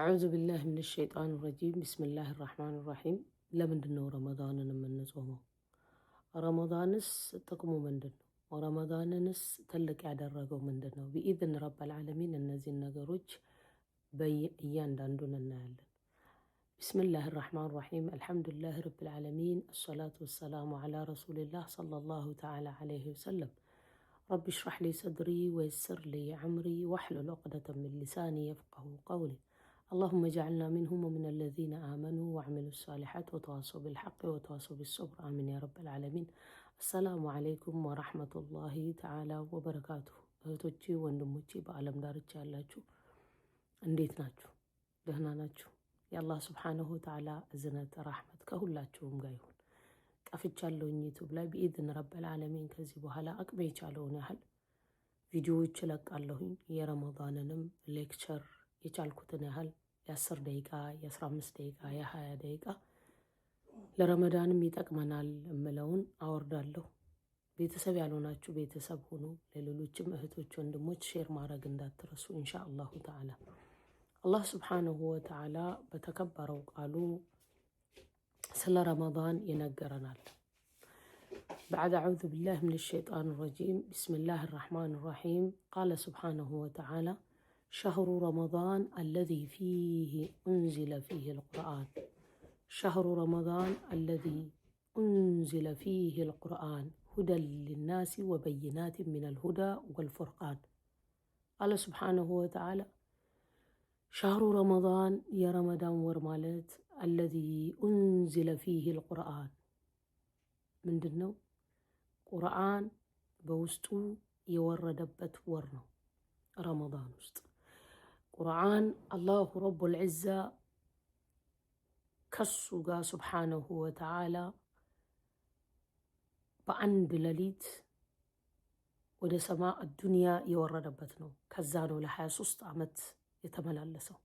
أعوذ بالله من الشيطان الرجيم بسم الله الرحمن الرحيم ለምንድነው ረመዳንን የምንጾመው? ረመዳንስ ጥቅሙ ምንድነው? ረመዳንንስ ትልቅ ያደረገው ምንድነው? ቢኢዝን ረብል ዓለሚን እነዚህን ነገሮች እያንዳንዱን እናያለን። ቢስሚላህ الرحمن الرحيم الحمد لله رب العالمين الصلاة والسلام على رسول الله صلى الله تعالى عليه وسلم رب اشرح لي صدري ويسر لي أمري واحلل عقدة من لساني يفقهوا قولي اللهم اجعلنا منهم ومن الذين آمنوا وعملوا الصالحات وتواصوا بالحق وتواصوا بالصبر آمين يا رب العالمين السلام عليكم ورحمة الله تعالى وبركاته እህቶቼ ወንድሞቼ በዓለም ዳርቻ ያላችሁ እንዴት ናችሁ? ደህና ናችሁ? የአላህ ሱብሓነሁ ወተዓላ እዝነት ረሕመት ከሁላችሁም ጋር ይሁን። ጠፍቻለሁኝ ዩቲዩብ ላይ ቢኢዝን ረብል ዓለሚን ከዚህ በኋላ አቅሜ የቻለውን ያህል ቪዲዮዎች እለቃለሁኝ። የረመዳንንም ሌክቸር የቻልኩትን ያህል የ10 ደቂቃ የ15 ደቂቃ የ20 ደቂቃ ለረመዳንም ይጠቅመናል እምለውን አወርዳለሁ። ቤተሰብ ያልሆናችሁ ቤተሰብ ሁኑ። ለሌሎችም እህቶች ወንድሞች ሼር ማድረግ እንዳትረሱ ኢንሻአላሁ ተዓላ። አላህ ሱብሓነሁ ወተዓላ በተከበረው ቃሉ ስለ ረመዳን ይነገረናል። بعد أعوذ بالله من الشيطان الرجيم بسم الله الرحمن الرحيم قال سبحانه وتعالى شهر رمضان الذي فيه أنزل فيه القرآن شهر رمضان الذي أنزل فيه القرآن هدى للناس وبينات من الهدى والفرقان قال سبحانه وتعالى شهر رمضان يا رمضان ورمالت الذي أنزل فيه القرآن من دنو قرآن بوستو يوردبت ورنو رمضان وسط ቁርአን አላሁ ረቡል ዒዛ ከሱ ጋር ሱብሓነሁ ወተዓላ በአንድ ሌሊት ወደ ሰማዕ ዱንያ የወረደበት ነው። ከዛ ነው ለ23 ዓመት የተመላለሰው።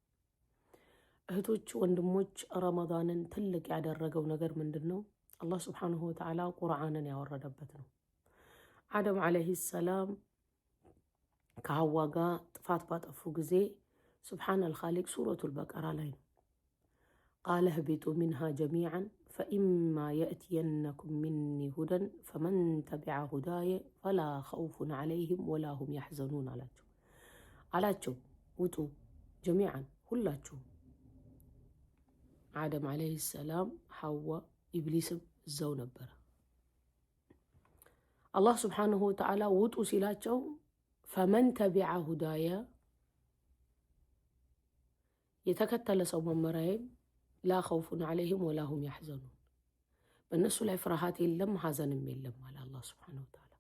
እህቶች ወንድሞች፣ ረመዳንን ትልቅ ያደረገው ነገር ምንድን ነው? አላህ ሱብሓነሁ ወተዓላ ቁርአንን ያወረደበት ነው። አደም ዓለይሂ ሰላም ከሐዋ ጋር ጥፋት ባጠፉ ጊዜ سبحان الخالق سورة البقرة لين قال اهبطوا منها جميعا فإما يأتينكم مني هدى فمن تبع هداي فلا خوف عليهم ولا هم يحزنون علاتشو وتو جميعا كلاتشو آدم عليه السلام حواء إبليس الزو نبرة الله سبحانه وتعالى وتو سلاتشو فمن تبع هداي የተከተለ ሰው መመሪያዬን ላ ኸውፉን ዐለይሂም ወላሁም ያሕዘኑን በእነሱ ላይ ፍርሃት የለም ሐዘንም የለም አለ አላህ ሱብሓነሁ ወተዓላ።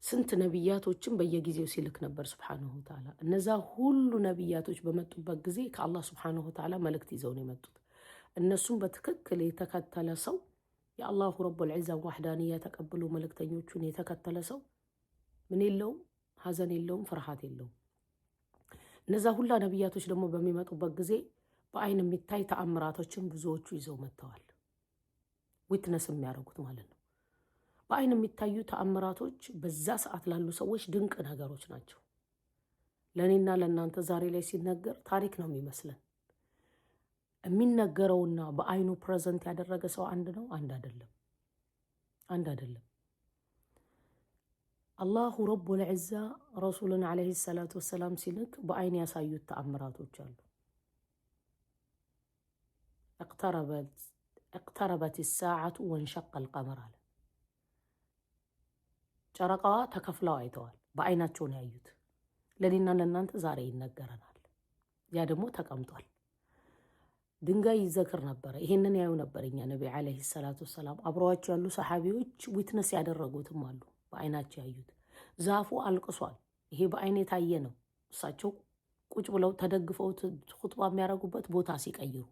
ስንት ነቢያቶችን በየጊዜው ሲልክ ነበር ሱብሓነሁ ወተዓላ። እነዛ ሁሉ ነቢያቶች በመጡበት ጊዜ ከአላህ ሱብሓነሁ ወተዓላ መልእክት ይዘው ነው የመጡት። እነሱም በትክክል የተከተለ ሰው የአላሁ ረቡል ዒዛን ዋሕዳንያ ተቀብሎ መልእክተኞቹን የተከተለ ሰው ምን የለውም? ሐዘን የለውም፣ ፍርሃት የለውም። እነዛ ሁላ ነቢያቶች ደግሞ በሚመጡበት ጊዜ በአይን የሚታይ ተአምራቶችን ብዙዎቹ ይዘው መጥተዋል። ዊትነስ የሚያደርጉት ማለት ነው። በአይን የሚታዩ ተአምራቶች በዛ ሰዓት ላሉ ሰዎች ድንቅ ነገሮች ናቸው። ለእኔና ለእናንተ ዛሬ ላይ ሲነገር ታሪክ ነው የሚመስለን። የሚነገረውና በአይኑ ፕሬዘንት ያደረገ ሰው አንድ ነው? አንድ አይደለም። አላሁ ረቡል ዒዛ ረሱልን ዓለይሂ ሰላቱ ወሰላም ሲልክ በአይን ያሳዩት ተአምራቶች አሉ። እቅተረበት ሳዓቱ ወንሸቀል ቀመር አለ። ጨረቃዋ ተከፍለው አይተዋል። በአይናቸው ነው ያዩት። ለእኔና ለእናንተ ዛሬ ይነገረናል። ያ ደግሞ ተቀምጧል። ድንጋይ ይዘክር ነበረ። ይሄንን ያዩ ነበር እኛ ነቢ ዓለይሂ ሰላቱ ወሰላም። አብረዋቸው ያሉ ሰሓቢዎች ዊትነስ ያደረጉትም አሉ። በአይናቸው ያዩት። ዛፉ አልቅሷል። ይሄ በአይን የታየ ነው። እሳቸው ቁጭ ብለው ተደግፈው ኹጥባ የሚያደርጉበት ቦታ ሲቀይሩ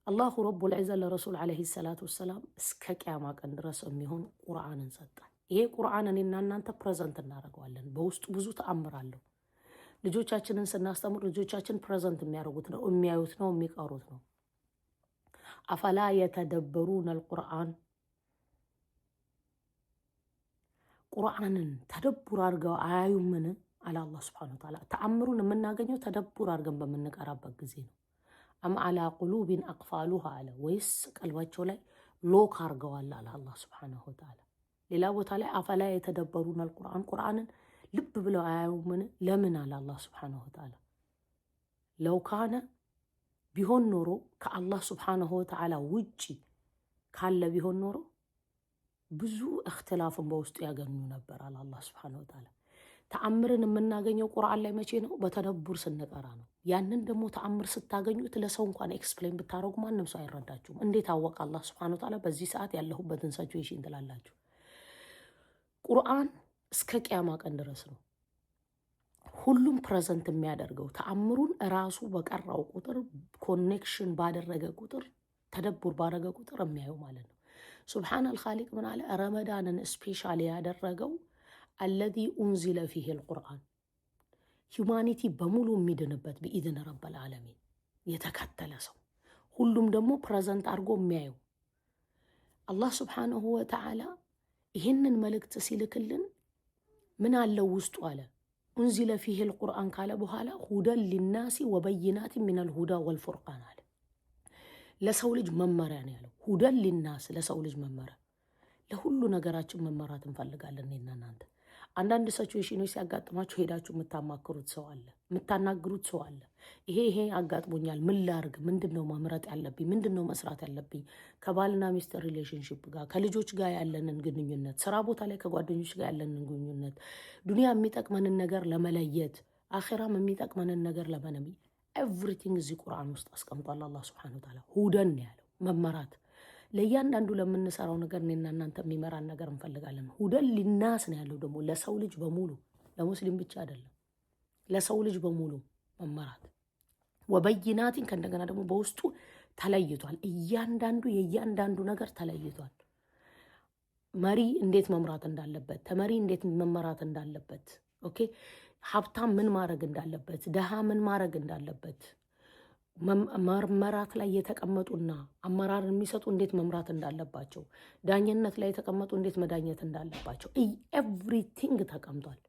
አላሁ ረቡል ዒዛ ለረሱል ዓለይሂ ሰላቱ ወሰላም እስከ ቂያማ ቀን ድረስ የሚሆን ቁርአንን ሰጣል። ይሄ ቁርአን እኔና እናንተ ፕሬዘንት እናደርገዋለን። በውስጡ ብዙ ተአምር አለው። ልጆቻችንን ስናስተምር ልጆቻችን ፕሬዘንት የሚያደርጉት ነው፣ የሚያዩት ነው፣ የሚቀሩት ነው። አፈላ የተደበሩን አልቁርአን ቁርአንን ተደቡር አድርገው አያዩምን? አለ አላህ ሱብሓነሁ ወተዓላ። ተአምሩን የምናገኘው ተደቡር አድርገን በምንቀራበት ጊዜ ነው። አም አላ ቁሉቢን አቅፋሉሃ አለ፣ ወይስ ቀልባቸው ላይ ሎክ አድርገዋል አለ አላህ ሱብሓነሁ ወተዓላ። ሌላ ቦታ ላይ አፈላ የተደበሩን አልቁርአን፣ ቁርአንን ልብ ብለው አያዩምን? ለምን አለ አላህ ሱብሓነሁ ወተዓላ። ለው ካነ ቢሆን ኖሮ ከአላህ ሱብሓነሁ ወተዓላ ውጪ ካለ ቢሆን ኖሮ ብዙ እክትላፍን በውስጡ ያገኙ ነበር አለ አላህ ሱብሓነሁ ወተዓላ። ተአምርን የምናገኘው ቁርአን ላይ መቼ ነው? በተደቡር ስንቀራ ነው። ያንን ደግሞ ተአምር ስታገኙት ለሰው እንኳን ኤክስፕሌን ብታደርጉ ማንም ሰው አይረዳችሁም። እንዴት አወቀ አላህ ሱብሓነሁ ወተዓላ በዚህ ሰዓት ያለሁበትን ሲቹዌሽን ትላላችሁ። ቁርአን እስከ ቂያማ ቀን ድረስ ነው ሁሉም ፕሬዘንት የሚያደርገው። ተአምሩን ራሱ በቀራው ቁጥር፣ ኮኔክሽን ባደረገ ቁጥር፣ ተደቡር ባደረገ ቁጥር የሚያየው ማለት ነው። ሱብሓነል ኻሊቅ ምን አለ? ረመዳንን ስፔሻሊ ያደረገው አለዚ ኡንዚለ ፊህ ልቁርአን፣ ሁማኒቲ በሙሉ የሚድንበት ብኢዝን ረበል ዓለሚን የተከተለ ሰው ሁሉም ደግሞ ፕሬዘንት አድርጎ የሚያየው አላህ ሱብሓነሁ ወተዓላ ይህንን መልእክት ሲልክልን ምን አለው ውስጡ አለ? ኡንዚለ ፊህ ልቁርአን ካለ በኋላ ሁደን ሊናሲ ወበይናት ሚነል ሁዳ ወልፉርቃን አለ። ለሰው ልጅ መመሪያ ነው ያለው። ሁደን ሊናስ ለሰው ልጅ መመሪያ። ለሁሉ ነገራችን መመራት እንፈልጋለን እኔና እናንተ። አንዳንድ ሲቹዌሽኖች ሲያጋጥማችሁ ሄዳችሁ የምታማክሩት ሰው አለ፣ የምታናግሩት ሰው አለ። ይሄ አጋጥሞኛል፣ ምን ላርግ? ምንድነው መምረጥ ያለብኝ? ምንድነው መስራት ያለብኝ? ከባልና ሚስት ሪሌሽንሽፕ ጋር፣ ከልጆች ጋር ያለንን ግንኙነት፣ ስራ ቦታ ላይ ከጓደኞች ጋር ያለንን ግንኙነት፣ ዱንያ የሚጠቅመንን ነገር ለመለየት፣ አኺራም የሚጠቅመንን ነገር ለመነሚ ኤቭሪቲንግ እዚህ ቁርአን ውስጥ አስቀምጧል። አላህ ሱብሓነሁ ወተዓላ ሁደን ያለው መመራት። ለእያንዳንዱ ለምንሰራው ነገር እኔና እናንተ የሚመራን ነገር እንፈልጋለን። ሁደን ሊናስ ነው ያለው ደግሞ ለሰው ልጅ በሙሉ፣ ለሙስሊም ብቻ አይደለም፣ ለሰው ልጅ በሙሉ መመራት። ወበይናቲን ከእንደገና ደግሞ በውስጡ ተለይቷል። የእያንዳንዱ ነገር ተለይቷል። መሪ እንዴት መምራት እንዳለበት፣ ተመሪ እንዴት መመራት እንዳለበት፣ ኦኬ ሀብታም ምን ማድረግ እንዳለበት፣ ደሃ ምን ማድረግ እንዳለበት፣ መመራት ላይ የተቀመጡና አመራር የሚሰጡ እንዴት መምራት እንዳለባቸው፣ ዳኝነት ላይ የተቀመጡ እንዴት መዳኘት እንዳለባቸው ኤቭሪቲንግ ተቀምጧል።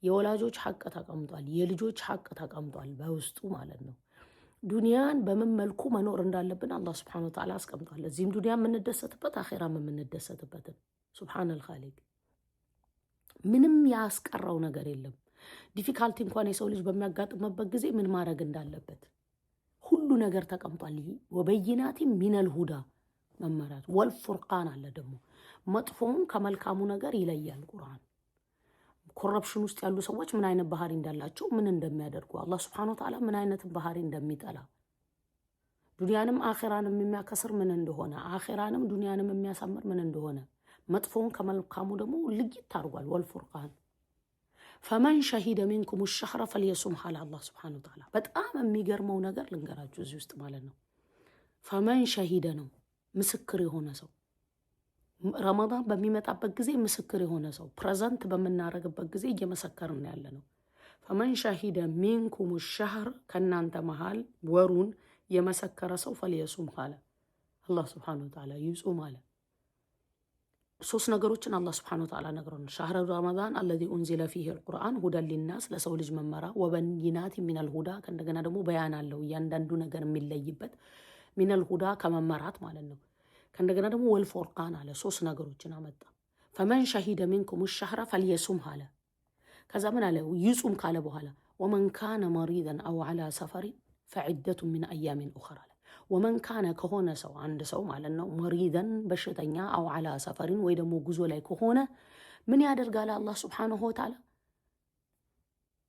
የወላጆች ሐቅ ተቀምጧል። የልጆች ሐቅ ተቀምጧል በውስጡ ማለት ነው። ዱንያን በምን መልኩ መኖር እንዳለብን አላህ ሱብሓነሁ ወተዓላ አስቀምጧል። እዚህም ዱንያ የምንደሰትበት፣ አኺራም የምንደሰትበትን። ሱብሓነል ኻሊቅ ምንም ያስቀረው ነገር የለም። ዲፊካልቲ እንኳን የሰው ልጅ በሚያጋጥምበት ጊዜ ምን ማድረግ እንዳለበት ሁሉ ነገር ተቀምጧል። ወበይናቲ ሚነል ሁዳ መመሪያት፣ ወልፉርቃን አለ ደግሞ መጥፎውን ከመልካሙ ነገር ይለያል ቁርአን። ኮረፕሽን ውስጥ ያሉ ሰዎች ምን አይነት ባህሪ እንዳላቸው፣ ምን እንደሚያደርጉ፣ አላህ ሱብሓነሁ ወተዓላ ምን አይነት ባህሪ እንደሚጠላ፣ ዱንያንም አኺራንም የሚያከስር ምን እንደሆነ፣ አኺራንም ዱንያንም የሚያሳምር ምን እንደሆነ፣ መጥፎውን ከመልካሙ ደግሞ ልይት አድርጓል። ወልፉርቃን ፈመን ሸሂደ ሚንኩም ሸህረ ፈልየሱም አለ አላህ ሱብሓነሁ ወተዓላ። በጣም የሚገርመው ነገር ልንገራችሁ እዚህ ውስጥ ማለት ነው። ፈመን ሸሂደ ነው ምስክር የሆነ ሰው፣ ረመዳን በሚመጣበት ጊዜ ምስክር የሆነ ሰው፣ ፕሬዘንት በምናደርግበት ጊዜ እየመሰከርን ያለ ነው። ፈመን ሸሂደ ሚንኩም ሸህር ከእናንተ መሃል ወሩን የመሰከረ ሰው ፈልየሱም አለ አላህ ሱብሓነሁ ወተዓላ፣ ይጹም አለ። ሶስት ነገሮችን አላህ ሱብሓነሁ ወተዓላ ነግሮናል። ሸህረ ረመዳን አለዚ ኡንዚለ ፊህ አልቁርአን ሁደን ሊናስ ለሰው ልጅ መመራ፣ ወበይናት ሚነል ሁዳ ከእንደገና ደግሞ በያን አለው እያንዳንዱ ነገር የሚለይበት ሚነል ሁዳ ከመመራት ማለት ነው። ከእንደገና ደግሞ ወልፉርቃን አለ። ሶስት ነገሮችን አመጣ። ፈመን ሸሂደ ሚንኩም ሸህረ ፈልየሱም አለ። ከዛ ምን አለ? ይጹም ካለ በኋላ ወመን ካነ መሪደን አው ዐላ ሰፈሪን ፈዒደቱ ሚን አያሚን ኡኸር አለ። ወመን ካነ ከሆነ ሰው አንድ ሰው ማለት ነው መሪደን በሽተኛ፣ አው ዐላ ሰፈሪን ወይ ደግሞ ጉዞ ላይ ከሆነ ምን ያደርጋል? አላህ ሱብሓነሁ ወተዓላ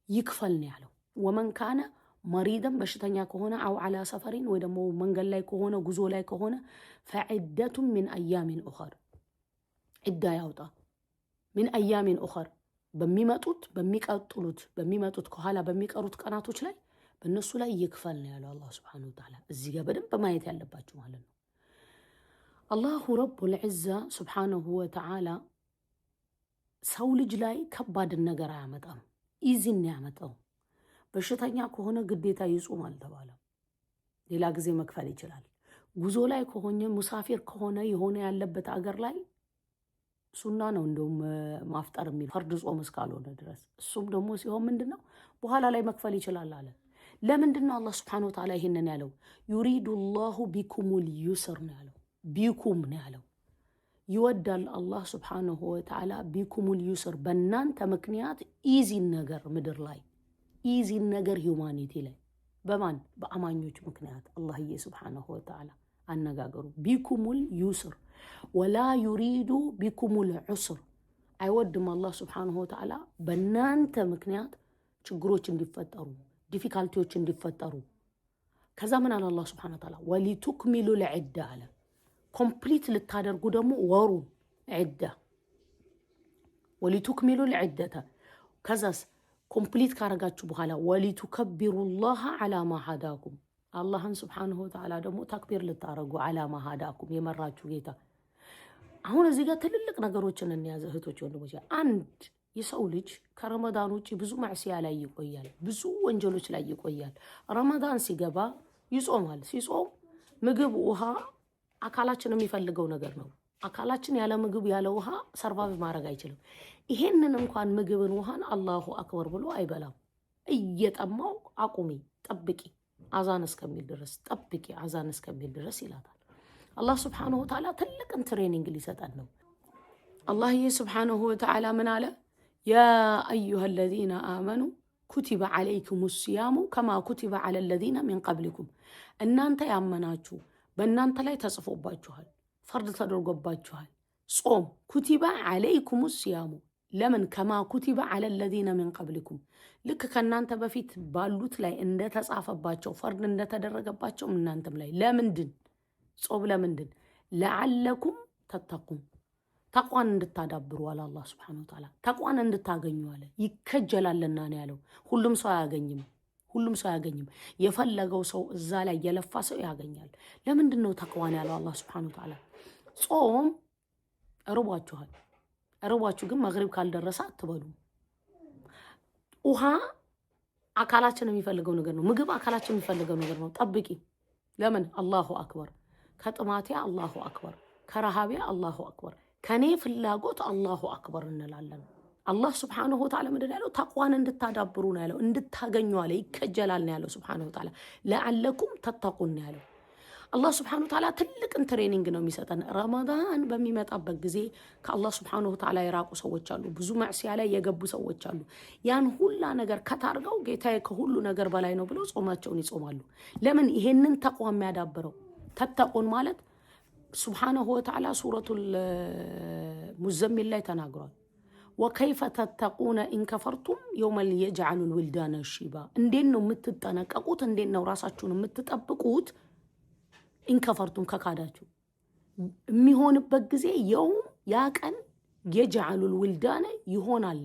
ይክፈል ነው ያለው። ወመን ካነ መሪደን በሽተኛ ከሆነ አው ዐላ ሰፈሪን ወይ ደግሞ መንገድ ላይ ከሆነ ጉዞ ላይ ከሆነ ፈዒደቱ ሚን አያሚን ኡኸር ዒዳ ያውጣ። ሚን አያሚን ኡኸር በሚመጡት ከኋላ በሚቀሩት ቀናቶች ላይ በእነሱ ላይ ይክፈል ነው ያለው አላህ ሱብሓነሁ ወተዓላ። እዚህ ጋር በደንብ ማየት ያለባችሁ ማለት ነው። አላሁ ረቡል ዒዛ ሱብሓነሁ ወተዓላ ሰው ልጅ ላይ ከባድን ነገር አያመጣም፣ ኢዚን ያመጣው። በሽተኛ ከሆነ ግዴታ ይጹም አልተባለም። ሌላ ጊዜ መክፈል ይችላል። ጉዞ ላይ ከሆነ ሙሳፊር ከሆነ የሆነ ያለበት አገር ላይ ሱና ነው እንደውም ማፍጠር የሚል ፈርድ ጾም እስካልሆነ ድረስ። እሱም ደግሞ ሲሆን ምንድነው በኋላ ላይ መክፈል ይችላል አለ። ለምንድነው አላህ ሱብሓነሁ ወተዓላ ይሄንን ያለው? ዩሪዱ ላሁ ቢኩሙል ዩስር ነው ያለው። ቢኩም ነው ያለው። ይወዳል አላህ ሱብሓነሁ ወተዓላ ቢኩሙል ዩስር፣ በእናንተ ምክንያት ኢዚን ነገር ምድር ላይ ኢዚን ነገር ሂውማኒቲ ላይ በማን በአማኞች ምክንያት አላህዬ ሱብሓነሁ ወተዓላ አነጋገሩ ቢኩሙል ዩስር ወላ ዩሪዱ ቢኩሙል ዑስር። አይወድም አላህ ሱብሓነሁ ወተዓላ በእናንተ ምክንያት ችግሮች እንዲፈጠሩ ዲፊካልቲዎች እንዲፈጠሩ። ከዛ ምን አለ አላህ ሱብሓነሁ ወተዓላ ወሊቱክሚሉ ልዕዳ አለ። ኮምፕሊት ልታደርጉ ደግሞ ወሩን ዕዳ ወሊቱክሚሉ ልዕደተ። ከዛስ ኮምፕሊት ካረጋችሁ በኋላ ወሊቱከቢሩ ላህ ዓላ ማ ሃዳኩም፣ አላህን ሱብሓነሁ ወተዓላ ደግሞ ተክቢር ልታረጉ ዓላ ማ ሃዳኩም፣ የመራችሁ ጌታ። አሁን እዚህ ጋር ትልልቅ ነገሮችን እንያዘ እህቶች ወንድሞች። አንድ የሰው ልጅ ከረመዳን ውጭ ብዙ ማዕሲያ ላይ ይቆያል፣ ብዙ ወንጀሎች ላይ ይቆያል። ረመዳን ሲገባ ይጾማል። ሲጾም ምግብ፣ ውሃ አካላችን የሚፈልገው ነገር ነው። አካላችን ያለ ምግብ ያለ ውሃ ሰርቫይቭ ማድረግ አይችልም። ይሄንን እንኳን ምግብን ውሃን አላሁ አክበር ብሎ አይበላም። እየጠማው አቁሚ ጠብቂ አዛን እስከሚል ድረስ ጠብቂ አዛን እስከሚል ድረስ ይላታል። አላህ ሱብሓነሁ ወተዓላ ትልቅን ትሬኒንግ ሊሰጠን ነው። አላህዬ ሱብሓነሁ ወተዓላ ምን አለ? ያ አዩሃ አለዚነ አመኑ ኩቲበ ዓለይኩም ሲያሙ ከማ ኩቲበ ዓለ አለዚነ ሚን ቀብሊኩም። እናንተ ያመናችሁ በእናንተ ላይ ተጽፎባችኋል፣ ፈርድ ተደርጎባችኋል ጾም። ኩቲበ ዓለይኩም ሲያሙ ለምን? ከማ ኩቲበ ዓለ አለዚነ ሚን ቀብሊኩም፣ ልክ ከእናንተ በፊት ባሉት ላይ እንደተጻፈባቸው ፈርድ እንደተደረገባቸው እናንተም ላይ። ለምንድን ጾም? ለምንድን? ለዓለኩም ተተቁን፣ ተቋን እንድታዳብሩ አለ አላህ ሱብሓነሁ ወተዓላ። ተቋን እንድታገኙ አለ። ይከጀላልና ነው ያለው። ሁሉም ሰው አያገኝም። ሁሉም ሰው አያገኝም። የፈለገው ሰው እዛ ላይ የለፋ ሰው ያገኛል። ለምንድን ነው ተቅዋን ያለው አላህ ሱብሓነሁ ወተዓላ? ጾም ርቧችኋል። ርቧችሁ ግን መግሪብ ካልደረሰ አትበሉ። ውሃ አካላችን የሚፈልገው ነገር ነው። ምግብ አካላችን የሚፈልገው ነገር ነው። ጠብቂ። ለምን? አላሁ አክበር። ከጥማቴ አላሁ አክበር፣ ከረሃቤ አላሁ አክበር፣ ከኔ ፍላጎት አላሁ አክበር እንላለን። አላህ ሱብሓነሁ ወተዓላ ምንድን ያለው? ተቅዋን እንድታዳብሩ ነው ያለው። እንድታገኙ አለ። ይከጀላል ነው ያለው ሱብሓነሁ ወተዓላ። ለዓለኩም ተተቁን ነው ያለው። አላህ ሱብሓነሁ ወተዓላ ትልቅን ትሬኒንግ ነው የሚሰጠን። ረመዳን በሚመጣበት ጊዜ ከአላህ ሱብሓነሁ ወተዓላ የራቁ ሰዎች አሉ። ብዙ ማዕሲያ ላይ የገቡ ሰዎች አሉ። ያን ሁላ ነገር ከታርገው ጌታዬ ከሁሉ ነገር በላይ ነው ብለው ጾማቸውን ይጾማሉ። ለምን? ይሄንን ተቅዋ የሚያዳብረው ተተቁን ማለት ሱብሓነሁ ወተዓላ ሱረቱል ሙዘሚል ላይ ተናግሯል። ወከይፈ ተተቁነ ኢንከፈርቱም የውመን የጅዐሉል ውልዳነ ሺባ። እንዴት ነው የምትጠነቀቁት? እንዴት ነው ራሳችሁን የምትጠብቁት? ኢንከፈርቱም ከካዳችሁ የሚሆንበት ጊዜ የውም ያ ቀን የጅዐሉል ውልዳነ ይሆናል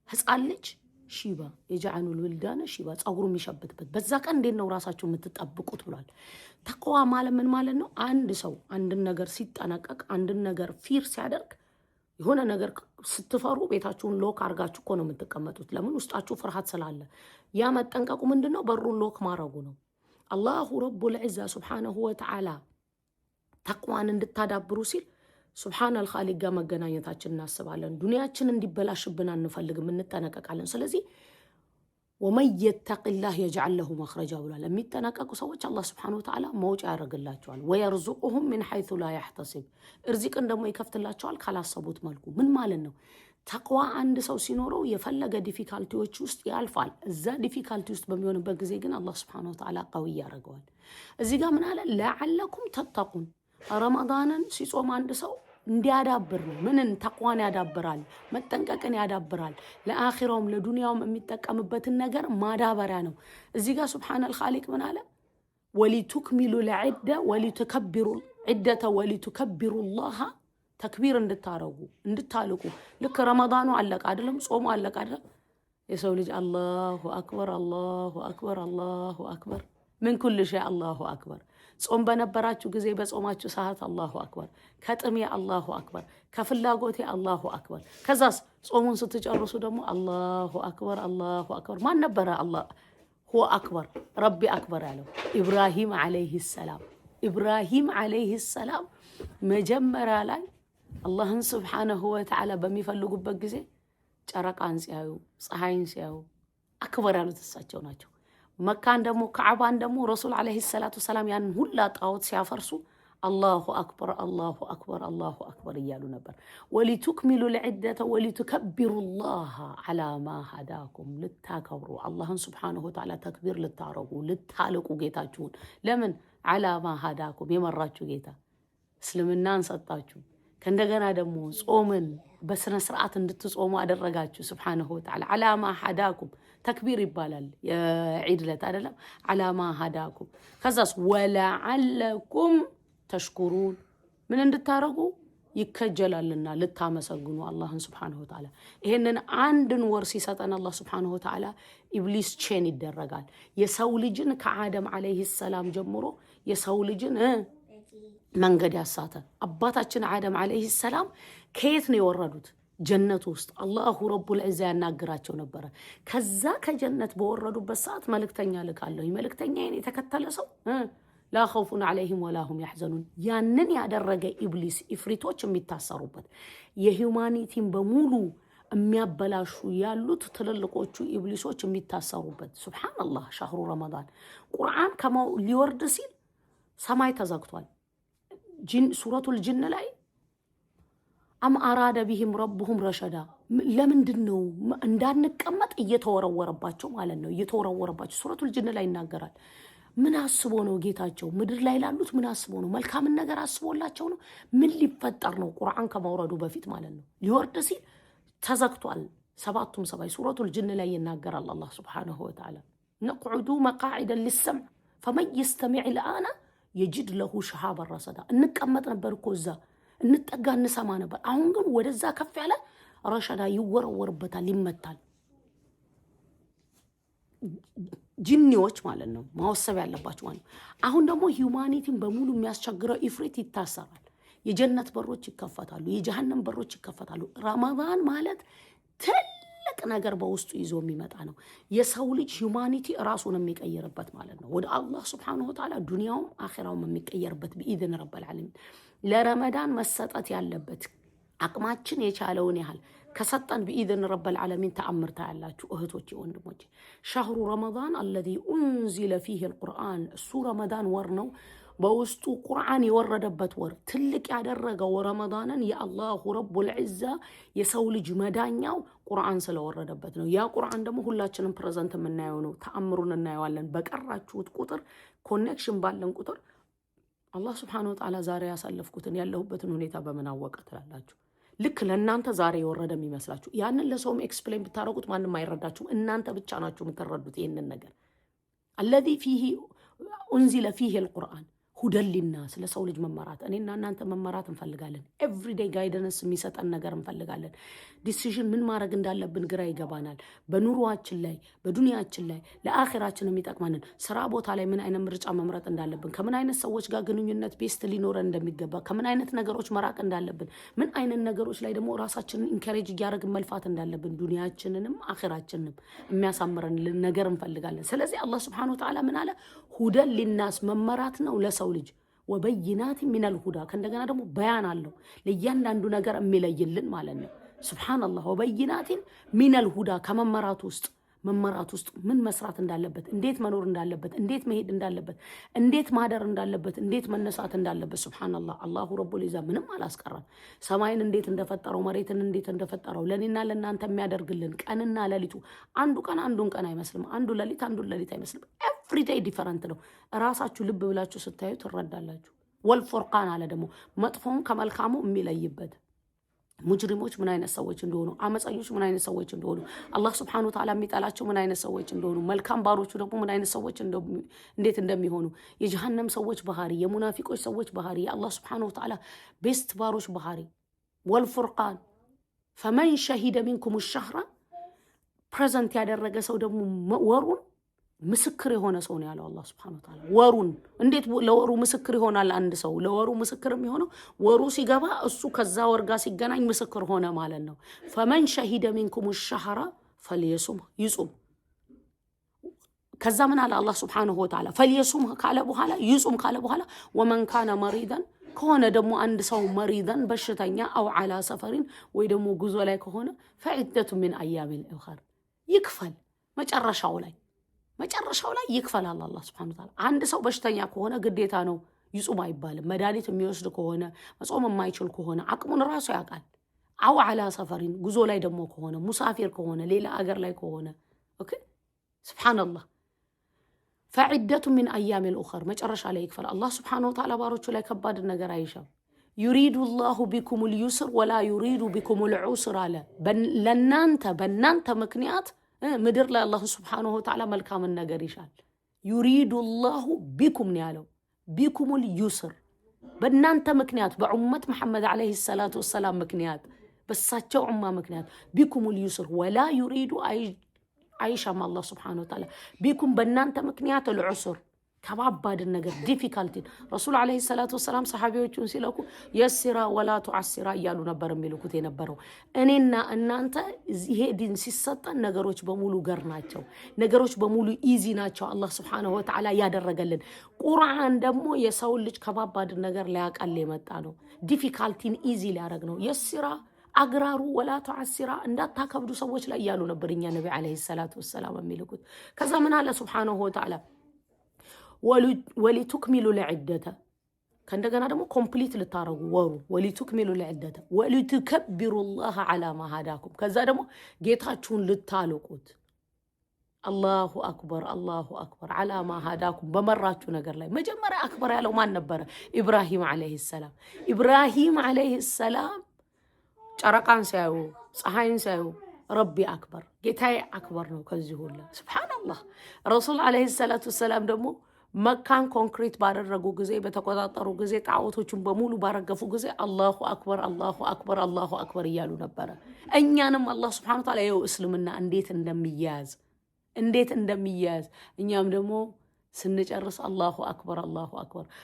ህፃን ልጅ ሺባ፣ የጅዐሉል ውልዳነ ሺባ ጸጉሩ የሚሸብትበት በዛ ቀን እንዴት ነው ራሳችሁ የምትጠብቁት ብሏል። ተቅዋ ማለት ምን ማለት ነው? አንድ ሰው አንድን ነገር ሲጠነቀቅ አንድን ነገር ፊር ሲያደርግ የሆነ ነገር ስትፈሩ ቤታችሁን ሎክ አድርጋችሁ እኮ ነው የምትቀመጡት። ለምን? ውስጣችሁ ፍርሃት ስላለ። ያ መጠንቀቁ ምንድን ነው? በሩን ሎክ ማድረጉ ነው። አላሁ ረቡል ዒዛ ሱብሓነሁ ወተዓላ ተቅዋን እንድታዳብሩ ሲል ሱብሓነል ኻሊቅ ጋር መገናኘታችን እናስባለን። ዱንያችን እንዲበላሽብን አንፈልግም፣ እንጠነቀቃለን። ስለዚህ ወመን የተቂላህ የጅዐል ለሁ መኽረጃ ብሏል። የሚጠነቀቁ ሰዎች አላህ ሱብሓነሁ ወተዓላ መውጫ ያደርግላቸዋል። ወየርዙቁሁም ሚን ሐይሱ ላ ያሕተሲብ፣ እርዚቅን ደግሞ ይከፍትላቸዋል ካላሰቡት መልኩ። ምን ማለት ነው? ተቅዋ አንድ ሰው ሲኖረው የፈለገ ዲፊካልቲዎች ውስጥ ያልፋል። እዛ ዲፊካልቲ ውስጥ በሚሆንበት ጊዜ ግን አላህ ሱብሓነሁ ወተዓላ ቀውይ ያደርገዋል። እዚህ ጋር ምን አለ? ለዓለኩም ተተቁን። ረመዳንን ሲጾም አንድ ሰው እንዲያዳብር ነው። ምንን? ተቅዋን ያዳብራል፣ መጠንቀቅን ያዳብራል። ለአኺራውም ለዱንያውም የሚጠቀምበትን ነገር ማዳበሪያ ነው። እዚህ ጋር ሱብሓነል ኻሊቅ ምን አለ? ወሊቱክሚሉ ልዕደ ወሊቱከቢሩ ዒደተ ወሊቱከቢሩ ላሃ፣ ተክቢር እንድታረጉ እንድታልቁ። ልክ ረመዳኑ አለቀ አይደለም? ጾሙ አለቀ አይደለም? የሰው ልጅ አላሁ አክበር አላሁ አክበር አላሁ አክበር ምን ኩል ሸይ አላሁ አክበር። ጾም በነበራችሁ ጊዜ በጾማችሁ ሰዓት አላሁ አክበር፣ ከጥሜ አላሁ አክበር፣ ከፍላጎቴ አላሁ አክበር። ከዛስ ጾሙን ስትጨርሱ ደግሞ አላሁ አክበር አላሁ አክበር። ማን ነበረ አላሁ አክበር ረቢ አክበር ያለው? ኢብራሂም ዓለይሂ ሰላም። ኢብራሂም ዓለይሂ ሰላም መጀመሪያ ላይ አላህን ሱብሓነሁ ወተዓላ በሚፈልጉበት ጊዜ ጨረቃን ሲያዩ ፀሐይን ሲያዩ አክበር ያሉት እሳቸው ናቸው። መካን ደግሞ ከዓባን ደግሞ ረሱል ዓለይሂ ሰላቱ ሰላም ያንን ሁላ ጣዖት ሲያፈርሱ አላሁ አክበር አላሁ አክበር አላሁ አክበር እያሉ ነበር። ወሊቱክሚሉ ልዕደተ ወሊቱከቢሩላህ ዓላ ማ ሃዳኩም ልታከብሩ አላህን ሱብሓነሁ ወተዓላ ተክቢር ልታረጉ ልታልቁ ጌታችሁን። ለምን ዓላ ማ ሃዳኩም የመራችሁ ጌታ እስልምናን ሰጣችሁ። ከእንደገና ደግሞ ጾምን በስነ ስርዓት እንድትጾሙ አደረጋችሁ ሱብሓነሁ ወተዓላ። ዓላ ማ ሃዳኩም ተክቢር ይባላል የዒድ ዕለት አይደለም። ዓላ ማ ሃዳኩም ከዛስ ወለዓለኩም ተሽኩሩን ምን እንድታረጉ ይከጀላልና ልታመሰግኑ አላህን ሱብሓነሁ ወተዓላ። ይሄንን አንድን ወር ሲሰጠን አላህ ሱብሓነሁ ወተዓላ ኢብሊስ ቼን ይደረጋል። የሰው ልጅን ከአደም ዓለይሂ ሰላም ጀምሮ የሰው ልጅን መንገድ ያሳተ አባታችን አደም ዓለይሂ ሰላም ከየት ነው የወረዱት? ጀነት ውስጥ አላሁ ረቡል ዒዛ ያናግራቸው ነበረ። ከዛ ከጀነት በወረዱበት ሰዓት መልእክተኛ ልካለሁ፣ መልእክተኛዬን የተከተለ ሰው ላ ኸውፉን ዓለይሂም ወላ ሁም ያሕዘኑን። ያንን ያደረገ ኢብሊስ ኢፍሪቶች የሚታሰሩበት የሂውማኒቲን በሙሉ የሚያበላሹ ያሉት ትልልቆቹ ኢብሊሶች የሚታሰሩበት። ሱብሓነላህ። ሻህሩ ረመዳን ቁርአን ሊወርድ ሲል ሰማይ ተዘግቷል። ሱረቱል ጅን ላይ አም አራደ ቢሂም ረቡሁም ረሸዳ ለምንድን ነው እንዳንቀመጥ እየተወረወረባቸው ማለት ነው። እየተወረወረባቸው ሱረቱል ጅን ላይ ይናገራል። ምን አስቦ ነው ጌታቸው ምድር ላይ ላሉት ምን አስቦ ነው? መልካምን ነገር አስቦላቸው ነው? ምን ሊፈጠር ነው? ቁርአን ከመውረዱ በፊት ማለት ነው። ሊወርድ ሲል ተዘግቷል። ሰባቱም ሰማይ ሱረቱል ጅን ላይ ይናገራል አላህ ሱብሓነሁ ወተዓላ። ነቅዑዱ መቃዒደ ሊሰምዕ ፈመን የስተሚዕ ልአነ የጅድ ለሁ ሸሃበ ረሰዳ። እንቀመጥ ነበር እኮ እዛ እንጠጋ እንሰማ ነበር። አሁን ግን ወደዛ ከፍ ያለ ረሸዳ ይወረወርበታል፣ ይመታል። ጂኒዎች ማለት ነው ማወሰብ ያለባቸው ማለት ነው። አሁን ደግሞ ሂውማኒቲን በሙሉ የሚያስቸግረው ኢፍሪት ይታሰራል። የጀነት በሮች ይከፈታሉ፣ የጀሃነም በሮች ይከፈታሉ። ረመዳን ማለት ትልቅ ነገር በውስጡ ይዞ የሚመጣ ነው። የሰው ልጅ ሂውማኒቲ ራሱን የሚቀየርበት ማለት ነው። ወደ አላህ ሱብሓነሁ ወተዓላ ዱንያውም አኺራውም የሚቀየርበት ቢኢዝን ረብል ዓለሚን። ለረመዳን መሰጠት ያለበት አቅማችን የቻለውን ያህል ከሰጠን ቢኢዝን ረብል ዓለሚን ተአምር ታያላችሁ እህቶቼ ወንድሞቼ። ሸህሩ ረመዳን አለዚ ኡንዚለ ፊህ አልቁርአን። እሱ ረመዳን ወር ነው፣ በውስጡ ቁርአን የወረደበት ወር። ትልቅ ያደረገው ረመዳንን የአላሁ ረቡል ዒዛ የሰው ልጅ መዳኛው ቁርአን ስለወረደበት ነው። ያ ቁርአን ደግሞ ሁላችንም ፕሬዘንት የምናየው ነው። ተአምሩን እናየዋለን። በቀራችሁት ቁጥር ኮኔክሽን ባለን ቁጥር አላህ ሱብሓነሁ ወተዓላ ዛሬ ያሳለፍኩትን ያለሁበትን ሁኔታ በምን አወቀ ትላላችሁ? ልክ ለእናንተ ዛሬ የወረደ የሚመስላችሁ ያንን ለሰውም ኤክስፕሌን ብታደረጉት ማንም አይረዳችሁም። እናንተ ብቻ ናችሁ የምትረዱት ይህንን ነገር። አለዚ ፊሂ ኡንዚለ ፊሂ አልቁርአን ሁደን ሊናስ፣ ለሰው ልጅ መመራት። እኔና እናንተ መመራት እንፈልጋለን። ኤቭሪዴይ ጋይደንስ የሚሰጠን ነገር እንፈልጋለን። ዲሲዥን ምን ማድረግ እንዳለብን ግራ ይገባናል። በኑሯችን ላይ በዱንያችን ላይ ለአኺራችን የሚጠቅመንን ስራ ቦታ ላይ ምን አይነት ምርጫ መምረጥ እንዳለብን፣ ከምን አይነት ሰዎች ጋር ግንኙነት ቤስት ሊኖረን እንደሚገባ፣ ከምን አይነት ነገሮች መራቅ እንዳለብን፣ ምን አይነት ነገሮች ላይ ደግሞ ራሳችንን ኢንካሬጅ እያደረግን መልፋት እንዳለብን፣ ዱንያችንንም አኺራችንንም የሚያሳምረን ነገር እንፈልጋለን። ስለዚህ አላህ ሱብሓነሁ ወተዓላ ምን አለ? ሁደን ሊናስ መመራት ነው ለሰው ልጅ ወበይናት ሚነል ሁዳ። ከእንደገና ደግሞ በያን አለው ለእያንዳንዱ ነገር የሚለይልን ማለት ነው። ሱብሓነላህ። ወበይናትን ሚነል ሁዳ ከመመራት ውስጥ ምን መስራት እንዳለበት፣ እንዴት መኖር እንዳለበት፣ እንዴት መሄድ እንዳለበት፣ እንዴት ማደር እንዳለበት፣ እንዴት መነሳት እንዳለበት። ሱብሓነላህ። አላሁ ረቡል ዒዛ ምንም አላስቀረም። ሰማይን እንዴት እንደፈጠረው፣ መሬትን እንዴት እንደፈጠረው ለኔና ለእናንተ የሚያደርግልን ቀንና ሌሊቱ አንዱ ቀን አንዱን ቀን አይመስልም፣ አንዱ ሌሊት አንዱን ሌሊት አይመስልም። ኤቭሪዴይ ዲፈረንት ነው። ራሳችሁ ልብ ብላችሁ ስታዩ ትረዳላችሁ። ወልፉርቃን አለ ደግሞ መጥፎውን ከመልካሙ የሚለይበት። ሙጅሪሞች ምን አይነት ሰዎች እንደሆኑ፣ አመፀኞች ምን አይነት ሰዎች እንደሆኑ፣ አላህ ሱብሓነሁ ወተዓላ የሚጠላቸው ምን አይነት ሰዎች እንደሆኑ፣ መልካም ባሮቹ ደግሞ ምን አይነት ሰዎች እንዴት እንደሚሆኑ፣ የጀሃነም ሰዎች ባህሪ፣ የሙናፊቆች ሰዎች ባህሪ፣ የአላህ ሱብሓነሁ ወተዓላ ቤስት ባሮች ባህሪ። ወልፉርቃን ፈመን ሸሂደ ሚንኩም ሸህራ ፕሬዘንት ያደረገ ሰው ደግሞ ወሩን ምስክር የሆነ ሰው ነው ያለው አላህ ሱብሓነሁ ወተዓላ። ወሩን እንዴት ለወሩ ምስክር ይሆናል? አንድ ሰው ለወሩ ምስክር የሚሆነው ወሩ ሲገባ እሱ ከዛ ወር ጋር ሲገናኝ ምስክር ሆነ ማለት ነው። ፈመን ሸሂደ ሚንኩም ሸህራ ፈልየሱም ይጹም። ከዛ ምን አለ አላህ ሱብሓነሁ ወተዓላ? ፈልየሱም ካለ በኋላ ይጹም ካለ በኋላ ወመን ካነ መሪደን ከሆነ ደግሞ አንድ ሰው መሪደን በሽተኛ አው على ሰፈሪን ወይ ደግሞ ጉዞ ላይ ከሆነ فعدة من أيام الأخر ይክፈል መጨረሻው ላይ ይክፈላል አላህ Subhanahu Wa Ta'ala አንድ ሰው በሽተኛ ከሆነ ግዴታ ነው ይጾም አይባልም መድኃኒት የሚወስድ ከሆነ መጾም የማይችል ከሆነ አቅሙን ራሱ ያውቃል አው على ሰፈሪን ጉዞ ላይ ደግሞ ከሆነ ሙሳፊር ከሆነ ሌላ አገር ላይ ከሆነ ኦኬ Subhanallah فعدة من أيام الأخر مجرش عليك فالله سبحانه وتعالى بارك لك كباد النجار عيشة يريد الله بكم اليسر ولا يريد بكم العسر على بنانت مكنيات مدر لا الله سبحانه وتعالى ملكام النجار يشال يريد الله بكم نيالو بكم اليسر بنانت مكنيات بعمة محمد عليه الصلاة والسلام مكنيات بس ساتشو عمة مكنيات بكم اليسر ولا يريد عيشة مع الله سبحانه وتعالى بيكم بنانت مكنيات العسر كباباد النجر difficulty رسول عليه الصلاة والسلام صحابي وتنسيلكو يسرا ولا تعسرا يالو نبر ملكو تنبرو أننا أنت هي دين سيسطا نجروش بمولو قرناتشو نجروش بمولو إيزي ناتشو الله سبحانه وتعالى يادر رجلن قرآن دمو يسولج كباباد النجر لاك اللي متانو difficulty easy لارجنو يسرا أقرارو ولا تعسرا እንዳታ ከብዱ ሰዎች ላይ ያሉ ነበርኛ ነብይ አለይሂ ሰላቱ ወሰለም የሚልኩት ከዛ ምን አለ Subhanahu Wa Ta'ala ولتكملوا العدة ከእንደገና ደግሞ ኮምፕሊት ልታረጉ ወሩ ولتكملوا العدة ولتكبروا الله على ما هداكم ከዛ ደግሞ ጌታችሁን ልታልቁት الله أكبر على ما هداكم በመራችሁ ነገር ላይ መጀመሪያ አክበር ያለው ማን ነበር ኢብራሂም አለይሂ ሰላም ጨረቃን ሳይው ፀሐይን ሳይው ረቢ አክበር ጌታዬ አክበር ነው ከዚህ ሁሉ ሱብሃንአላህ ረሱል አለይሂ ሰላቱ ወሰለም ደግሞ መካን ኮንክሪት ባደረጉ ጊዜ በተቆጣጠሩ ጊዜ ጣዖቶችን በሙሉ ባረገፉ ጊዜ አላሁ አክበር እያሉ ነበር እኛንም አላህ Subhanahu Wa Ta'ala ይው እስልምና እንዴት እንደሚያዝ እኛም ደግሞ ስንጨርስ አላሁ አክበር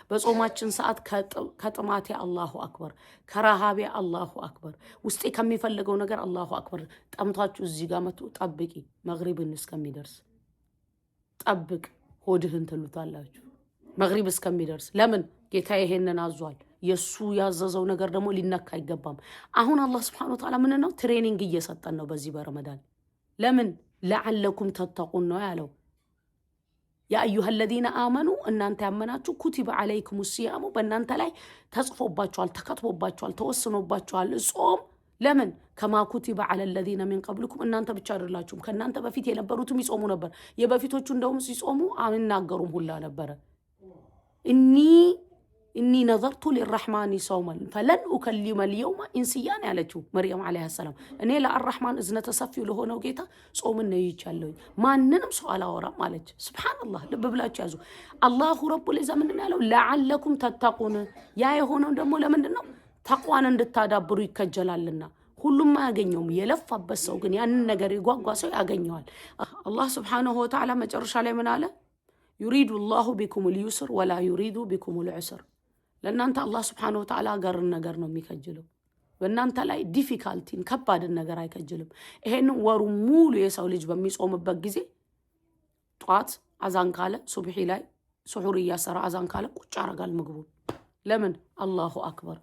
በጾማችን ሰዓት ከጥማቴ አላሁ አክበር ከረሃቤ አላሁ አክበር ውስጤ ከሚፈልገው ነገር አላሁ አክበር ጠምታችሁ እዚህ ጋር መጡ ጠብቂ መግሪብን እስከሚደርስ ጠብቅ ሆድህን ትሉታላችሁ መግሪብ እስከሚደርስ ለምን ጌታ ይሄንን አዟል የሱ ያዘዘው ነገር ደግሞ ሊነካ አይገባም አሁን አላህ Subhanahu Wa Ta'ala ምን ነው ትሬኒንግ እየሰጠን ነው በዚህ በረመዳን ለምን لعلكم تتقون ነው ያለው يا أيها الذين آمنوا أن أنت أمناتوا كتب عليكم الصيام بأن أنت لا تصفوا باتشوال تكتبوا باتشوال توسنوا باتشوال الصوم لمن كما كتب على الذين من قبلكم أن أنت بتشار الله شوم كأن أنت بفيت ينبروتم يصوموا نبر يبفيتوا تشندهم يصوموا عن ناقرهم هلا نبر إني نظرت للرحمن صوما فلن أكلم اليوم إنسيان على جو مريم عليه السلام أنا لا الرحمن إذن تصفي له هنا وجيتا صوم النيجالوي ما ننم سؤال ورا مالك سبحان الله لب بلا جازو الله رب العزة مننا لعلكم تتقون يا هنا دمو لمننا تقوى عند التدبر يكجلال لنا ሁሉም ማያገኘውም የለፋበት ሰው ግን ያንን ነገር ይጓጓሰው ያገኘዋል አላህ Subhanahu Wa Ta'ala መጨረሻ ላይ ምን አለ يريد الله بكم اليسر ولا يريد بكم العسر ለእናንተ አላህ Subhanahu Wa Ta'ala ጋርን ነገር ነው የሚከጅለው በእናንተ ላይ ዲፊካልቲን ከባድን ነገር አይከጅልም ይሄን ወሩ ሙሉ የሰው ልጅ በሚጾምበት ጊዜ ጧት አዛን ካለ ሱብሂ ላይ ሱሁር ያሰራ አዛን ካለ ቁጭ አረጋል ምግቡ ለምን አላሁ አክበር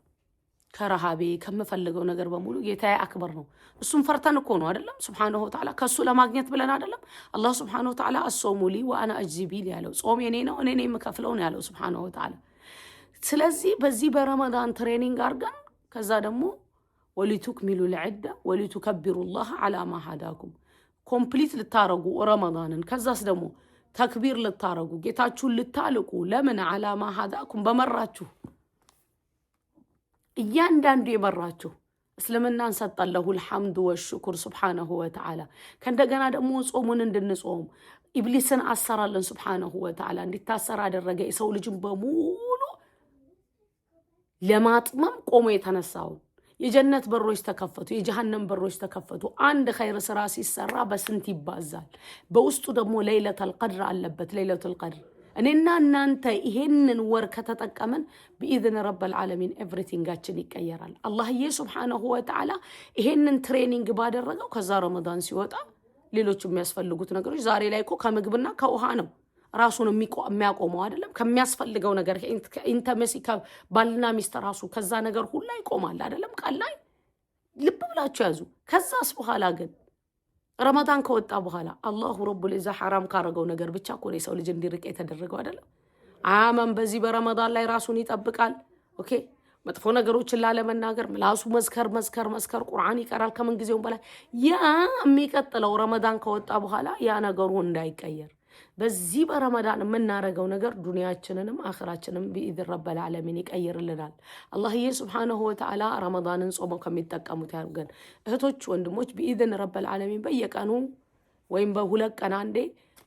ከረሃቤ ከመፈልገው ነገር በሙሉ ጌታዬ አክበር ነው እሱን ፈርተን እኮ ነው አይደለም Subhanahu Wa Ta'ala ከሱ ለማግኘት ብለን አይደለም አላህ Subhanahu Wa Ta'ala አሶሙሊ ወአና አጅዚ ቢል ያለው ጾም የኔ ነው እኔ ነኝ የምከፍለው ነው ያለው Subhanahu Wa Ta'ala ስለዚህ በዚህ በረመዳን ትሬኒንግ አርገን ከዛ ደግሞ ولتكملوا العدة ولتكبروا الله على ما هداكم ኮምፕሊት ልታረጉ ረመዳንን ከዛስ ደግሞ ተክቢር ልታረጉ ጌታችሁን ልታልቁ ለምን على ما هداكم በመራችሁ እያንዳንዱ የመራችሁ እስልምናን ሰጣለሁ الحمد والشكر سبحانه وتعالى ከእንደገና ደግሞ ጾሙን እንድንጾም ኢብሊስን አሰራለን سبحانه وتعالى እንዲታሰር አደረገ የሰው ልጅን በሙሉ ለማጥመም ቆሞ የተነሳው የጀነት በሮች ተከፈቱ የጀሃነም በሮች ተከፈቱ አንድ ኸይር ስራ ሲሰራ በስንት ይባዛል በውስጡ ደግሞ ለይለቱል ቀድር አለበት ለይለቱል ቀድር እኔና እናንተ ይሄንን ወር ከተጠቀመን በኢዝን ረብል ዓለሚን ኤቭሪቲንጋችን ይቀየራል አላህዬ Subhanahu Wa Ta'ala ይሄንን ትሬኒንግ ባደረገው ከዛ ረመዳን ሲወጣ ሌሎች የሚያስፈልጉት ነገሮች ዛሬ ላይ እኮ ከምግብና ከውሃ ነው ራሱን የሚያቆመው አይደለም ከሚያስፈልገው ነገር ኢንተመሲ ባልና ሚስት ራሱ ከዛ ነገር ሁሉ ይቆማል አይደለም ቃል ላይ ልብ ብላችሁ ያዙ ከዛስ በኋላ ግን ረመዳን ከወጣ በኋላ አላሁ ረቡል ኢዛ ሐራም ካረገው ነገር ብቻ እኮ ነው ሰው ልጅ እንዲርቅ የተደረገው አይደለም አማን በዚህ በረመዳን ላይ ራሱን ይጠብቃል ኦኬ መጥፎ ነገሮችን ላለመናገር ምላሱ መዝከር ቁርአን ይቀራል ከምን ጊዜው በላይ ያ የሚቀጥለው ረመዳን ከወጣ በኋላ ያ ነገሩ እንዳይቀየር በዚህ በረመዳን የምናረገው ነገር ዱንያችንንም አኺራችንንም በኢድን ረብል ዓለሚን ይቀይርልናል አላህዬ ሱብሃነሁ ወተዓላ ረመዳንን ጾመው ከሚጠቀሙት ያርገን እህቶች ወንድሞች በኢድን ረብል ዓለሚን በየቀኑ ወይም በሁለት ቀን አንዴ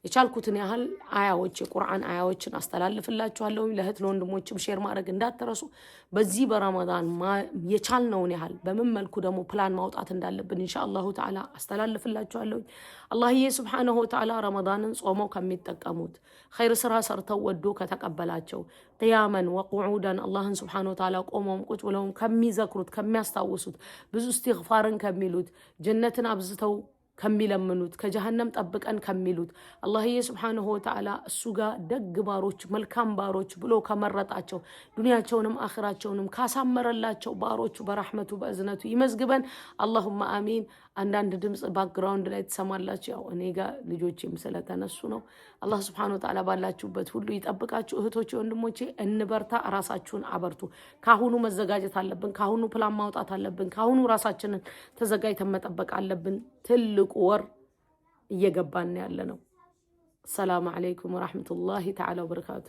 የቻልኩትን ያህል አያዎች የቁርአን አያዎችን አስተላልፍላችኋለሁ ለእህት ለወንድሞችም ሼር ማድረግ እንዳትረሱ በዚህ በረመዳን የቻልነውን ያህል በምን መልኩ ደግሞ ፕላን ማውጣት እንዳለብን ኢንሻአላሁ ተዓላ አስተላልፍላችኋለሁ አላህዬ ሱብሃነሁ ወተዓላ ረመዳንን ጾመው ከሚጠቀሙት ኸይር ስራ ሰርተው ወዶ ከተቀበላቸው ቂያመን ወቁዑዳን አላህን ሱብሃነሁ ወተዓላ ቆመው ቁጭ ብለው ከሚዘክሩት ከሚያስታውሱት ብዙ እስትግፋርን ከሚሉት ጀነትን አብዝተው ከሚለምኑት ከጀሃነም ጠብቀን ከሚሉት አላህዬ ሱብሃነሁ ወተዓላ እሱ ጋር ደግ ባሮች መልካም ባሮች ብሎ ከመረጣቸው ዱንያቸውንም አኺራቸውንም ካሳመረላቸው ባሮቹ በረህመቱ በእዝነቱ ይመዝግበን አላሁመ አሚን አንዳንድ ድምጽ ባክግራውንድ ላይ ተሰማላችሁ ያው እኔ ጋር ልጆቼም ስለተነሱ ነው አላህ ሱብሃነሁ ወተዓላ ባላችሁበት ሁሉ ይጠብቃችሁ እህቶቼ ወንድሞቼ እንበርታ ራሳችሁን አበርቱ ካሁኑ መዘጋጀት አለብን ካሁኑ ፕላን ማውጣት አለብን ካሁኑ ራሳችንን ተዘጋጅተን መጠበቅ አለብን ትልቁ ወር እየገባን ያለ ነው ሰላም አለይኩም ወራህመቱላሂ ተዓላ ወበረካቱ